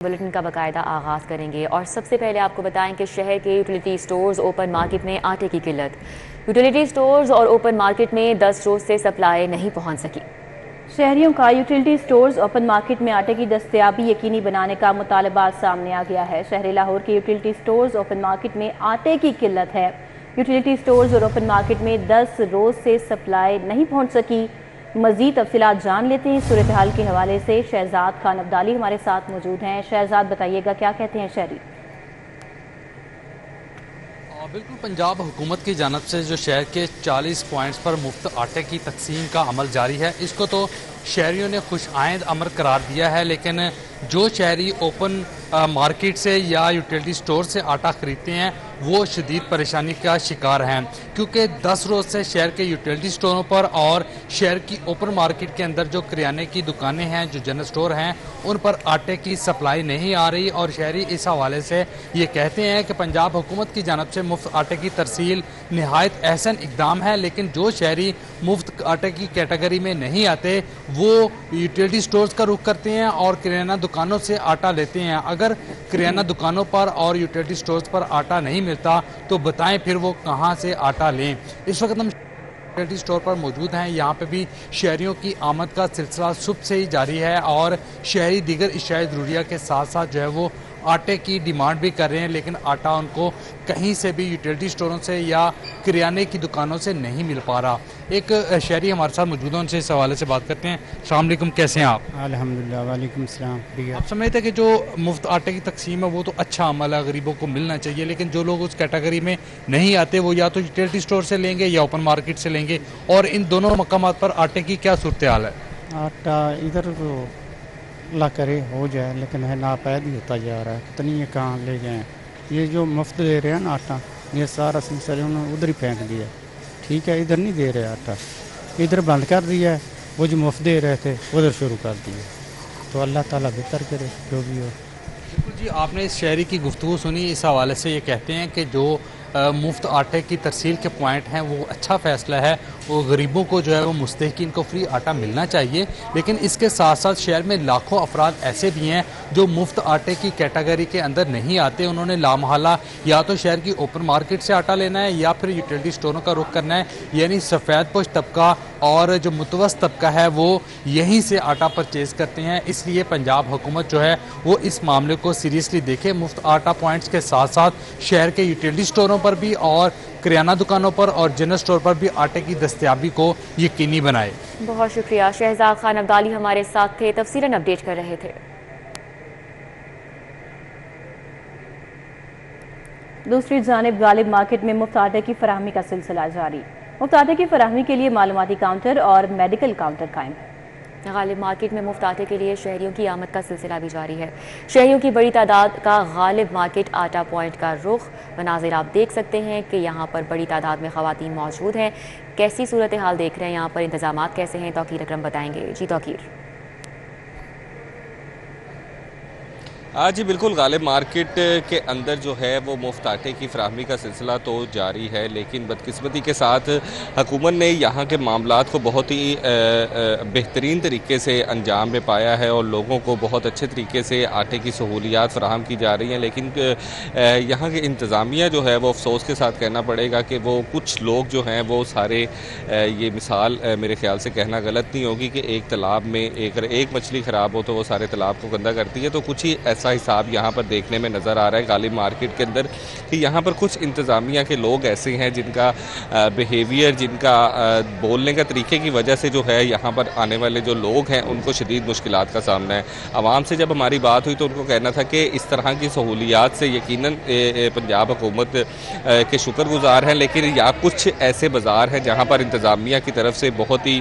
Bulletin का बाकायदा आगाज़ करेंगे और सबसे पहले आपको बताएं कि शहर के यूटिलिटी स्टोर्स ओपन मार्केट में आटे की किल्लत। यूटिलिटी स्टोर्स और ओपन मार्केट में 10 रोज से सप्लाई नहीं पहुंच सकी। शहरियों का यूटिलिटी स्टोर्स ओपन मार्केट में आटे की दस्तयाबी यकीनी बनाने का मुतालबा सामने आ गया है। शहर लाहौर के यूटिलिटी स्टोर्स ओपन मार्केट में आटे की किल्लत है। यूटिलिटी स्टोर्स और ओपन मार्केट में 10 रोज से सप्लाई नहीं पहुंच सकी। मजीद तफसीलात जान लेते हैं सूरत हाल के हवाले से। शहजाद खान अब्दाली हमारे साथ मौजूद हैं। शहजाद, बताइएगा क्या कहते हैं शहरी? बिल्कुल, पंजाब हुकूमत की जानब से जो शहर के 40 पॉइंट्स पर मुफ्त आटे की तकसीम का अमल जारी है, इसको तो शहरियों ने खुश आइंद अमर करार दिया है। लेकिन जो शहरी ओपन मार्केट से या यूटिलिटी स्टोर से आटा खरीदते हैं वो शदीद परेशानी का शिकार हैं, क्योंकि 10 रोज़ से शहर के यूटिलिटी स्टोरों पर और शहर की ओपन मार्केट के अंदर जो करियाने की दुकानें हैं, जो जनरल स्टोर हैं, उन पर आटे की सप्लाई नहीं आ रही। और शहरी इस हवाले से ये कहते हैं कि पंजाब हुकूमत की जानब से मुफ्त आटे की तरसील नहायत अहसन इकदाम है, लेकिन जो शहरी मुफ्त आटे की कैटेगरी में नहीं आते वो यूटिलिटी स्टोर्स का रुख करते हैं और किराना दुकानों से आटा लेते हैं। अगर किराना दुकानों पर और यूटिलिटी स्टोर्स पर आटा नहीं मिलता तो बताएं फिर वो कहां से आटा लें। इस वक्त हम यूटिलिटी स्टोर पर मौजूद हैं। यहाँ पे भी शहरियों की आमद का सिलसिला सुबह से ही जारी है और शहरी दीगर इशाए ज़रूरिया के साथ साथ जो है वो आटे की डिमांड भी कर रहे हैं, लेकिन आटा उनको कहीं से भी यूटिलिटी स्टोरों से या किराने की दुकानों से नहीं मिल पा रहा। एक शहरी हमारे साथ मौजूद हैं, उनसे इस हवाले से बात करते हैं। अस्सलाम वालेकुम, कैसे हैं आप? अल्हम्दुलिल्लाह, वालेकुम सलाम। आप समझते हैं कि जो मुफ्त आटे की तकसीम है वो तो अच्छा अमल है, गरीबों को मिलना चाहिए, लेकिन जो लोग उस कैटेगरी में नहीं आते वो या तो यूटिलिटी स्टोर से लेंगे या ओपन मार्केट से लेंगे, और इन दोनों मकामात पर आटे की क्या सूरत हाल है? आटा इधर तो अल्लाह करे हो जाए, लेकिन है नापैद ही होता जा रहा है, पता नहीं ये कहाँ ले जाएँ। ये जो मुफ्त दे रहे हैं ना आटा, ये सारा सिलसिला उन्होंने उधर ही फेंक दिया। ठीक है, इधर नहीं दे रहे आटा, इधर बंद कर दिया है। वो जो मुफ्त दे रहे थे उधर शुरू कर दिया। तो अल्लाह ताला बेहतर करे जो भी हो। बिल्कुल जी, आपने इस शहरी की गुफ्तगू सुनी। इस हवाले से ये कहते हैं कि जो मुफ्त आटे की तरसील के पॉइंट हैं वो अच्छा फ़ैसला है, वो गरीबों को जो है वो मुस्तहिकीन को फ्री आटा मिलना चाहिए। लेकिन इसके साथ साथ शहर में लाखों अफराद ऐसे भी हैं जो मुफ्त आटे की कैटेगरी के अंदर नहीं आते। उन्होंने लामहला या तो शहर की ओपन मार्केट से आटा लेना है या फिर यूटिलिटी स्टोरों का रुख करना है, यानी सफ़ेद पोश तबका और जो मुतवस्त तबका है वो यहीं से आटा परचेज़ करते हैं। इसलिए पंजाब हुकूमत जो है वो इस मामले को सीरियसली देखे। मुफ्त आटा पॉइंट्स के साथ साथ शहर के यूटिलिटी स्टोरों पर भी और किराना दुकानों पर और जनरल स्टोर पर भी आटे की दस्तयाबी को यकीनी बनाए। बहुत शुक्रिया। शहजाद खान अब्दाली हमारे साथ थे, तफसीलन अपडेट कर रहे थे। दूसरी जानिब गालिब मार्केट में मुफ्त आटे की फराहमी का सिलसिला जारी। मुफ्त आटे की फराहमी के लिए मालूमाती काउंटर और मेडिकल काउंटर कायम है। गालिब मार्केट में मुफ्त आटे के लिए शहरियों की आमद का सिलसिला भी जारी है। शहरियों की बड़ी तादाद का गालिब मार्केट आटा पॉइंट का रुख मनाजिर आप देख सकते हैं कि यहाँ पर बड़ी तादाद में ख़वातीन मौजूद हैं। कैसी सूरत हाल देख रहे हैं, यहाँ पर इंतजामात कैसे हैं, तौकीर अकरम बताएंगे। जी तौकीर। जी बिल्कुल, गालिब मार्केट के अंदर जो है वो मुफ्त आटे की फराहमी का सिलसिला तो जारी है, लेकिन बदकिस्मती के साथ हुकूमत ने यहाँ के मामलात को बहुत ही बेहतरीन तरीके से अंजाम में पाया है और लोगों को बहुत अच्छे तरीके से आटे की सहूलियात फराहम की जा रही हैं। लेकिन यहाँ के इंतज़ामिया जो है वो अफसोस के साथ कहना पड़ेगा कि वो कुछ लोग जो हैं वो सारे ये मिसाल मेरे ख्याल से कहना गलत नहीं होगी कि एक तालाब में एक मछली ख़राब हो तो वो सारे तालाब को गंदा करती है। तो कुछ ही ऐसा हिसाब यहाँ पर देखने में नज़र आ रहा है गालिब मार्केट के अंदर कि यहाँ पर कुछ इंतज़ामिया के लोग ऐसे हैं जिनका बिहेवियर, जिनका बोलने का तरीके की वजह से जो है यहाँ पर आने वाले जो लोग हैं उनको शदीद मुश्किलात का सामना है। आवाम से जब हमारी बात हुई तो उनको कहना था कि इस तरह की सहूलियात से यकीनन पंजाब हुकूमत के शुक्रगुजार हैं, लेकिन यहाँ कुछ ऐसे बाज़ार हैं जहाँ पर इंतज़ामिया की तरफ से बहुत ही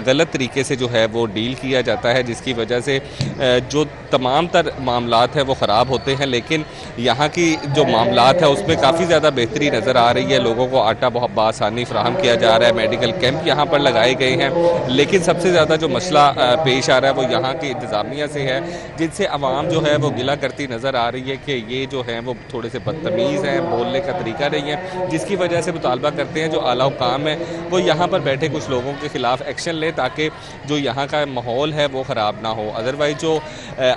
गलत तरीके से जो है वो डील किया जाता है, जिसकी वजह से जो तमाम तर मामलात हैं वो ख़राब होते हैं। लेकिन यहाँ की जो मामलात है उसमें काफ़ी ज़्यादा बेहतरी नज़र आ रही है। लोगों को आटा बहुत बासानी फ्राहम किया जा रहा है, मेडिकल कैंप यहाँ पर लगाए गए हैं। लेकिन सबसे ज़्यादा जो मसला पेश आ रहा है वो यहाँ की इंतज़ामिया से है, जिनसे आवाम जो है वो गिला करती नज़र आ रही है कि ये जो है वो थोड़े से बदतमीज़ हैं, बोलने का तरीका नहीं है, जिसकी वजह से मुतालबा करते हैं जो आला हुकाम है वो यहाँ पर बैठे कुछ लोगों के ख़िलाफ़ एक्शन लें ताकि जो यहाँ का माहौल है वो ख़राब ना हो। अदरवाइज़ जो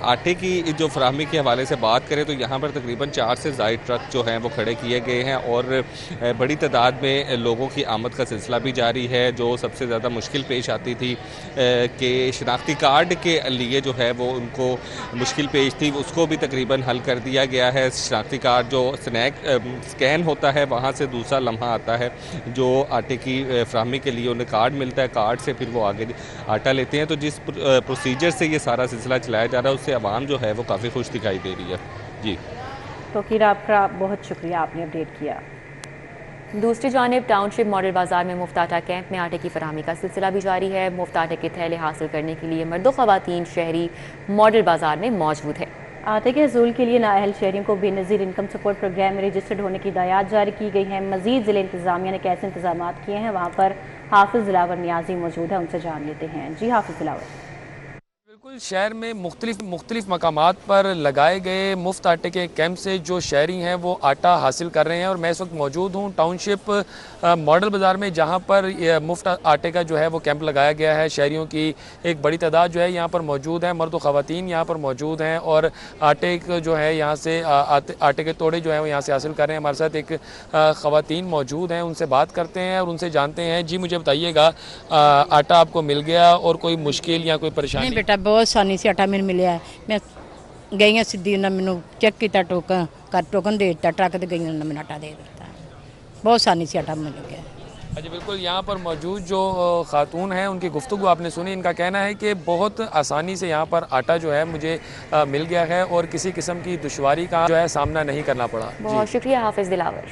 आटे की जो फराहमी के हवाले से बात करें तो यहाँ पर तकरीबन 4 से ज़ायद ट्रक जो हैं वो खड़े किए गए हैं और बड़ी तादाद में लोगों की आमद का सिलसिला भी जारी है। जो सबसे ज़्यादा मुश्किल पेश आती थी कि शनाख्ती कार्ड के लिए जो है वो उनको मुश्किल पेश थी, उसको भी तकरीबन हल कर दिया गया है। शनाख्ती कार्ड जो स्कैन होता है वहाँ से दूसरा लम्हा आता है जो आटे की फराहमी के लिए उन्हें कार्ड मिलता है, कार्ड से फिर वो आगे आटा लेते हैं। तो जिस प्रोसीजर से ये सारा सिलसिला चलाया जा रहा है उससे आवाम जो है वो काफ़ी खुश दिखाई दे रही है। जी तो फिर आपका बहुत शुक्रिया, आपने अपडेट किया। दूसरी जानिब टाउनशिप मॉडल बाजार में मुफ्त आटा कैंप में आटे की फराहमी का सिलसिला भी जारी है। मुफ्त आटे के थैले हासिल करने के लिए मर्द व ख़वातीन शहरी मॉडल बाजार में मौजूद है। आटे के हसूल के लिए नाअहल शहरियों को बेनज़ीर इनकम सपोर्ट प्रोग्राम में रजिस्टर्ड होने की हिदायत जारी की गई है। मजीद ज़िले इंतज़ामिया ने कैसे इंतजाम किए हैं, वहाँ पर हाफिज़ दिलावर नियाजी मौजूद है, उनसे जान लेते हैं। जी हाफिज़ दिलावर। बिल्कुल, शहर में मुख्तलिफ मकामात पर लगाए गए मुफ्त आटे के कैंप से जो शहरी हैं वो आटा हासिल कर रहे हैं और मैं इस वक्त मौजूद हूँ टाउनशिप मॉडल बाज़ार में, जहाँ पर मुफ्त आटे का जो है वो कैंप लगाया गया है। शहरियों की एक बड़ी तादाद जो है यहाँ पर मौजूद है, मर्द व ख़वातीन यहाँ पर मौजूद हैं और आटे जो है यहाँ से आटे के तोड़े जो है वो यहाँ से हासिल कर रहे हैं। हमारे साथ एक ख़वातीन मौजूद हैं, उनसे बात करते हैं और उनसे जानते हैं। जी मुझे बताइएगा, आटा आपको मिल गया और कोई मुश्किल या कोई परेशानी? नहीं बेटा, बहुत आसानी से आटा मैंने मिलिया। मैं गई हाँ सीधी, उन्होंने मैंने चेक किया, टोकन दे दिता, ट्रक से गई, उन्होंने मैंने आटा दे दिता। बहुत आसानी से आटा मिल गया। अच्छा, बिल्कुल, यहाँ पर मौजूद जो खातून हैं उनकी गुफ्तगू आपने सुनी। इनका कहना है कि बहुत आसानी से यहाँ पर आटा जो है मुझे मिल गया है और किसी किस्म की दुश्वारी का जो है सामना नहीं करना पड़ा। बहुत शुक्रिया हाफिज़ दिलावर।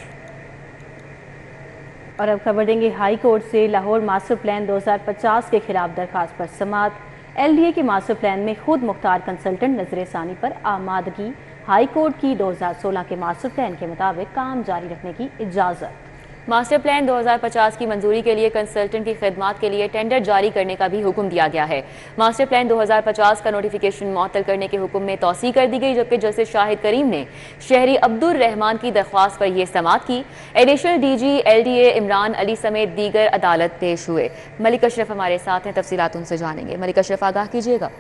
और अब खबर देंगे हाई कोर्ट से। लाहौर मास्टर प्लान 2050 के खिलाफ दरखास्त पर समाअत। LDA के मास्टर प्लान में खुद मुख्तार कंसल्टेंट नजर सानी पर आमादगी। हाई कोर्ट की 2016 के मास्टर प्लान के मुताबिक काम जारी रखने की इजाज़त। मास्टर प्लान 2050 की मंजूरी के लिए कंसल्टेंट की खिदमात के लिए टेंडर जारी करने का भी हुक्म दिया गया है। मास्टर प्लान 2050 का नोटिफिकेशन मुअत्तल करने के हुक्म में तौसी कर दी गई, जबकि जस्टिस शाहिद करीम ने शहरी अब्दुल रहमान की दरख्वास्त पर यह समाअत की। Additional DG LDA Imran Ali समेत दीगर अदालत पेश हुए। मलिक अशरफ हमारे साथ हैं, तफसीलात उनसे जानेंगे। मलिक अशरफ, आगाह कीजिएगा।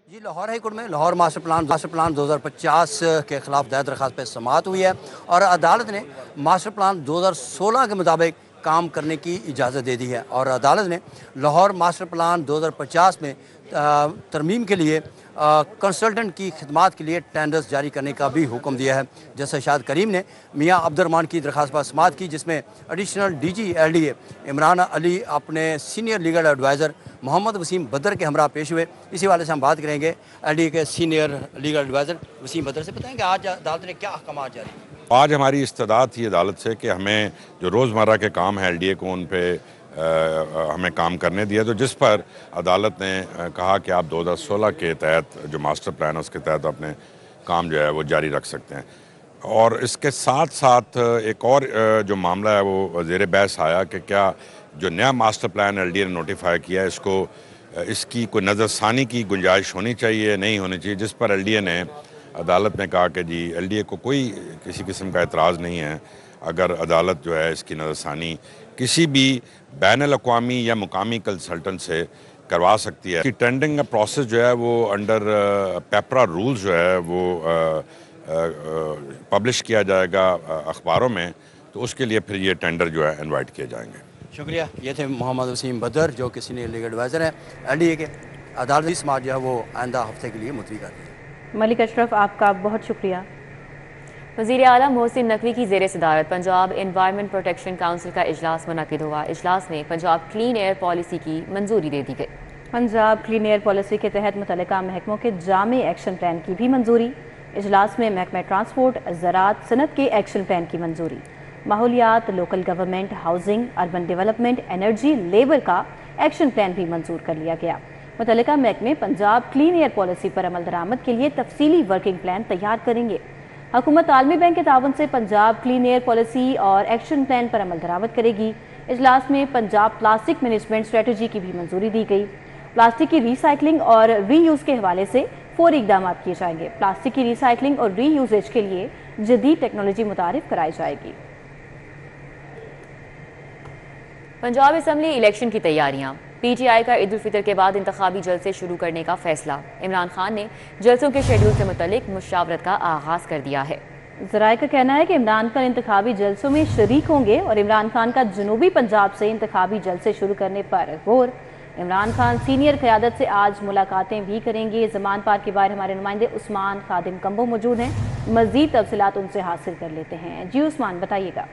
जी, लाहौर हाई कोर्ट में लाहौर मास्टर प्लान 2050 के खिलाफ दायर दरखास्त पर समाअत हुई है और अदालत ने मास्टर प्लान 2016 के मुताबिक काम करने की इजाज़त दे दी है। और अदालत ने लाहौर मास्टर प्लान 2050 में तरमीम के लिए कंसल्टेंट की खिदमात के लिए टेंडर्स जारी करने का भी हुक्म दिया है। जैसे शाहिद करीम ने मियाँ अब्दुर्रहमान की दरखास्त पर समाअत की, जिसमें additional DG LDA Imran Ali अपने senior legal adviser Mohammad Wasim Badar के हमरा पेश हुए। इसी वाले से हम बात करेंगे LDA के सीनियर लीगल एडवाइज़र वसीम बदर से। बताएंगे आज अदालत ने क्या अहकाम जारी किए? आज हमारी इस्तदाद थी अदालत से कि हमें जो रोज़मर्रा के काम है LDA को उन पे हमें काम करने दिया, तो जिस पर अदालत ने कहा कि आप 2016 के तहत जो मास्टर प्लान है उसके तहत अपने काम जो है वो जारी रख सकते हैं। और इसके साथ साथ एक और जो मामला है वो ज़ेर बहस आया कि क्या जो नया मास्टर प्लान LDA ने नोटिफाई किया है इसकी कोई नज़रसानी की गुंजाइश होनी चाहिए, नहीं होनी चाहिए, जिस पर LDA ने अदालत में कहा कि जी LDA को कोई किसी किस्म का एतराज़ नहीं है अगर अदालत जो है इसकी नज़रसानी किसी भी बैनुल-अक़वामी या मुकामी कंसल्टेंट से करवा सकती है। कि टेंडरिंग का प्रोसेस जो है वो अंडर पेपरा रूल्स जो है वो पब्लिश किया जाएगा अखबारों में, तो उसके लिए फिर ये टेंडर जो है इनवाइट किए जाएंगे। शुक्रिया। ये थे मोहम्मद वसीम बदर जो कि सीनियर लीगल एडवाइज़र हैं LDA के। अदालती समाअत जो है वो आइंदा हफ्ते के लिए मुलतवी कर दी है। मलिक अशरफ, आपका बहुत शुक्रिया। वज़ीर आला मोहसिन नकवी की ज़ेर सदारत पंजाब एनवायरनमेंट प्रोटेक्शन काउंसिल का इजलास मुनक़िद हुआ। इजलास में पंजाब क्लीन एयर पॉलिसी की मंजूरी दे दी गई। पंजाब क्लीन एयर पॉलिसी के तहत मुतल्लिका महकमों के जामी एक्शन प्लान की भी मंजूरी। इजलास में महकमा ट्रांसपोर्ट, ज़राअत, सनत के एक्शन प्लान की मंजूरी। माहौलियात, local government, housing, urban development, energy, labour का एक्शन प्लान भी मंजूर कर लिया गया। मुतल्लिका महकमे पंजाब क्लीन एयर पॉलिसी पर अमल दरामद के लिए तफसीली वर्किंग प्लान तैयार करेंगे। हुकूमत आलमी बैंक के ताउन से पंजाब क्लीन एयर पॉलिसी और एक्शन प्लान पर अमल दरामद करेगी। इजलास में पंजाब प्लास्टिक मैनेजमेंट स्ट्रेटजी की भी मंजूरी दी गई। प्लास्टिक की रिसाइकलिंग और रीयूज़ के हवाले से फौरी इक़दाम किए जाएंगे। प्लास्टिक की रिसाइकलिंग और रीयूजेज के लिए जदीद टेक्नोलॉजी मुतारिफ कराई जाएगी। पंजाब असम्बली इलेक्शन की तैयारियां। PTI का ईद उल फितर के बाद इंतखाबी जलसे शुरू करने का फैसला। इमरान खान ने जलसों के शेड्यूल से मुतल्लिक मुशावरत का आगाज कर दिया है। ज़राए का कहना है कि इमरान खान इंतखाबी जलसों में शरीक होंगे और इमरान खान का जनूबी पंजाब से इंतखाबी जलसे शुरू करने पर गौर। इमरान खान सीनियर क़यादत से आज मुलाकातें भी करेंगे। ज़मान पार्क के बारे हमारे नुमाइंदे उस्मान खादिम कंबो मौजूद हैं, मज़ीद तफसीलात उनसे हासिल कर लेते हैं। जी उस्मान, बताइएगा।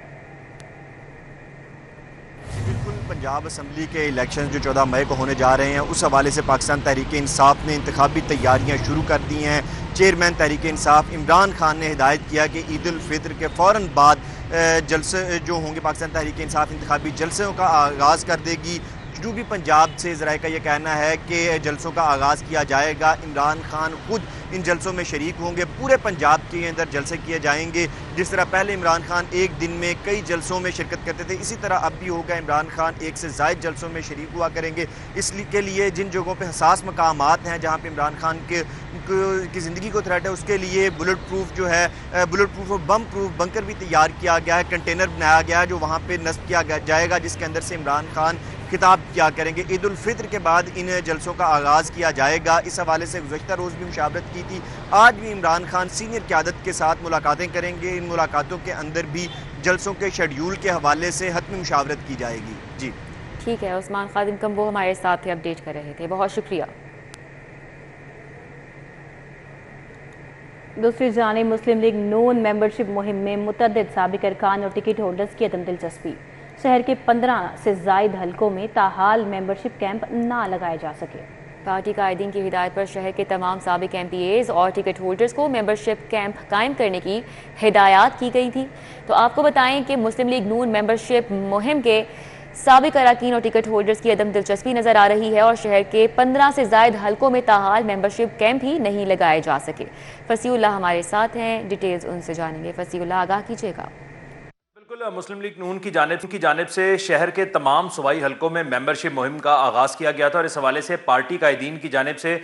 बिल्कुल, पंजाब असम्बली के इलेक्शन जो 14 मई को होने जा रहे हैं, उस हवाले से पाकिस्तान तहरीक इंसाफ ने इंतखाबी तैयारियां शुरू कर दी हैं। चेयरमैन तहरीक इंसाफ इमरान खान ने हिदायत किया कि ईद उल फितर के फ़ौरन बाद जलसे जो होंगे, पाकिस्तान तहरीक इंसाफ इंतखाबी जलसों का आगाज़ कर देगी। जनूबी पंजाब से ज़राए का यह कहना है कि जलसों का आगाज़ किया जाएगा। इमरान खान खुद इन जलसों में शरीक होंगे। पूरे पंजाब के अंदर जलसे किए जाएंगे। जिस तरह पहले इमरान खान एक दिन में कई जलसों में शिरकत करते थे, इसी तरह अब भी होगा। इमरान खान एक से ज़ायद जलसों में शरीक हुआ करेंगे। इसके लिए जिन जगहों पर हसास मकामात हैं, जहाँ पर इमरान खान की ज़िंदगी को थ्रेट है, उसके लिए बुलेट प्रूफ जो है, बुलेट प्रूफ और बम प्रूफ बंकर भी तैयार किया गया है। कंटेनर बनाया गया है जो वहाँ पर नस्ब किया जाएगा, जिसके अंदर से इमरान खान खिताब क्या करेंगे। ईद उल फितर के बाद इन जलसों का आगाज़ किया जाएगा। इस हवाले से गुज़श्ता रोज़ भी मुशावरत की थी। आज भी इमरान खान सीनियर क़यादत के साथ मुलाकातें करेंगे। इन मुलाकातों के अंदर भी जलसों के शेड्यूल के हवाले से हतमी मुशावरत की जाएगी। जी ठीक है, उस्मान खादिम कंबो हमारे साथ थे, अपडेट कर रहे थे, बहुत शुक्रिया। दूसरी जानिब मुस्लिम लीग नून मेंबरशिप मुहिम में मुतअद्दिद साबिक अरकान और टिकट होल्डर्स की अदम दिलचस्पी। शहर के 15 से ज़ायद हलकों में ताहाल मेंबरशिप कैंप ना लगाए जा सके। पार्टी कायदीन की हिदायत पर शहर के तमाम साबिक MPAs और टिकट होल्डर्स को मेंबरशिप कैंप कायम करने की हिदायत की गई थी। तो आपको बताएं कि मुस्लिम लीग नून मेंबरशिप मुहिम के साबिक अरकान और टिकट होल्डर्स की अदम दिलचस्पी नज़र आ रही है और शहर के 15 से ज़ायद हलकों में ताहाल मेंबरशिप कैंप ही नहीं लगाए जा सके। फसीउल्लाह हमारे साथ हैं, डिटेल्स उनसे जानेंगे। फसीउल्लाह, आगाह कीजिएगा। बिल्कुल, मुस्लिम लीग नून की जानिब से शहर के तमाम सूबाई हलकों में मेंबरशिप मुहिम का आगाज़ किया गया था और इस हवाले से पार्टी कायदीन की जानिब से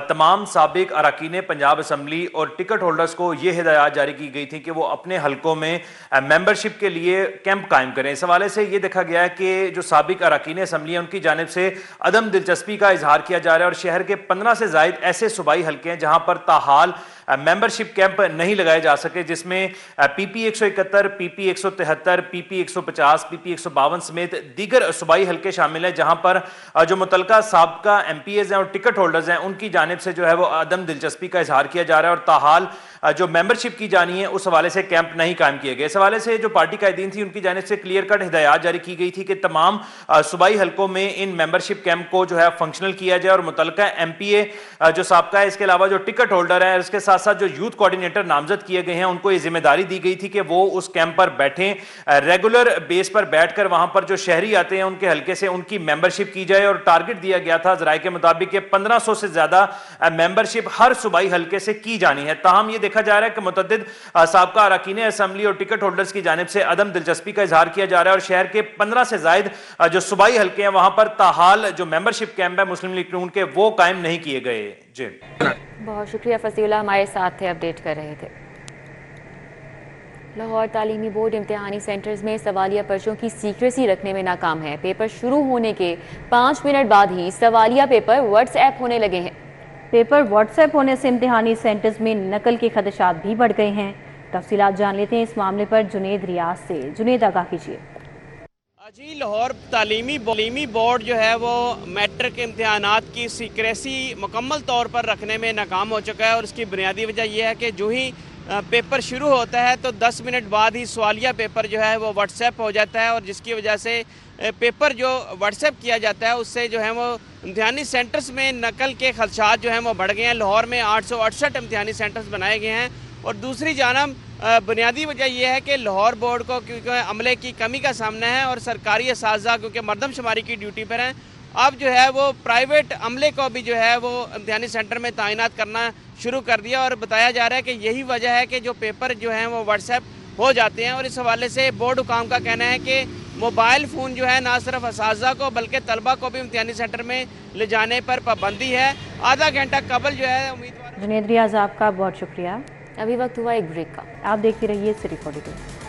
तमाम साबिक अरकान पंजाब असम्बली और टिकट होल्डर्स को ये हिदायत जारी की गई थी कि वो अपने हलकों में मेंबरशिप के लिए कैंप कायम करें। इस हवाले से ये देखा गया है कि जो साबिक अरकान असम्बली हैं, उनकी जानिब से अदम दिलचस्पी का इजहार किया जा रहा है और शहर के 15 से ज़ायद ऐसे सूबाई हलके हैं जहाँ पर ताहाल मेंबरशिप कैंप नहीं लगाए जा सके, जिसमें PP 171, PP 173, PP 150, PP 152 समेत दीगर सूबाई हलके शामिल हैं, जहां पर जो मुतलका साबका MPAs हैं और टिकट होल्डर्स हैं, उनकी जानिब से जो है वो अदम दिलचस्पी का इजहार किया जा रहा है और ताहाल जो मेंबरशिप की जानी है उस हवाले से कैंप नहीं कायम किए गए। इस हवाले से जो पार्टी कायदीन थी, उनकी जानिब से क्लियर कट हिदायत जारी की गई थी कि तमाम सूबाई हलकों में इन मेंबरशिप कैंप को जो है फंक्शनल किया जाए और मुतलका MPA जो साबका है, इसके अलावा जो टिकट होल्डर है, इसके साथ साथ जो यूथ कोऑर्डिनेटर नामजद किए गए हैं, उनको ये जिम्मेदारी दी गई थी कि वो उस कैंप पर बैठें, रेगुलर बेस पर बैठकर वहां पर जो शहरी आते हैं उनके हलके से उनकी मेंबरशिप की जाए और टारगेट दिया गया था ज़राए के मुताबिक 1500 से ज्यादा मेंबरशिप हर सूबाई हलके से की जानी है। ताहम ये देखा जा रहा है कि मुतअद्दिद साबका अरकान असम्बली और टिकट होल्डर्स की जानिब से अदम दिलचस्पी का इजहार किया जा रहा है और शहर के 15 से ज़ायद जो सूबाई हलके हैं वहां पर ताहाल जो मेंबरशिप कैंप है मुस्लिम लीग नून के, वो कायम नहीं किए गए। जी बहुत शुक्रिया फसीउल्लाह, हमारे साथ थे, अपडेट कर रहे थे। लाहौर तालीमी बोर्ड इम्तिहानी सेंटर्स में सवालिया पर्चों की सीक्रेसी रखने में नाकाम है। पेपर शुरू होने के 5 मिनट बाद ही सवालिया पेपर व्हाट्सएप होने लगे हैं। पेपर व्हाट्सएप होने से इम्तिहानी सेंटर्स में नकल के खदशात भी बढ़ गए हैं। तफसीलात जान लेते हैं इस मामले पर जुनेद रियाज से। जुनेद, आगाह कीजिए। जी, लाहौर तालीमी बोर्ड जो है वो मैट्रिक इम्तिहानात की सीक्रेसी मुकम्मल तौर पर रखने में नाकाम हो चुका है और इसकी बुनियादी वजह यह है कि जो ही पेपर शुरू होता है तो 10 मिनट बाद ही सवालिया पेपर जो है वो व्हाट्सएप हो जाता है और जिसकी वजह से पेपर जो व्हाट्सएप किया जाता है उससे जो है वो इम्तिहानी सेंटर्स में नकल के खदशात जो हैं वो बढ़ गए हैं। लाहौर में 868 इम्तिहानी सेंटर्स बनाए गए हैं और दूसरी जानब बुनियादी वजह यह है कि लाहौर बोर्ड को क्योंकि अमले की कमी का सामना है और सरकारी असातिज़ा क्योंकि मरदमशुमारी की ड्यूटी पर हैं, अब जो है वो प्राइवेट अमले को भी जो है वो इम्तिहानी सेंटर में तैनात करना शुरू कर दिया और बताया जा रहा है कि यही वजह है कि जो पेपर जो हैं वो व्हाट्सएप हो जाते हैं। और इस हवाले से बोर्ड हुकाम का कहना है कि मोबाइल फ़ोन जो है ना सिर्फ असातिज़ा को बल्कि तलबा को भी इम्तिहानी सेंटर में ले जाने पर पाबंदी है। आधा घंटा कबल जो है उम्मीदवार। जुनेद रियाज, आपका बहुत शुक्रिया। अभी वक्त हुआ एक ब्रेक का। आप देखते रहिए सिटी 42।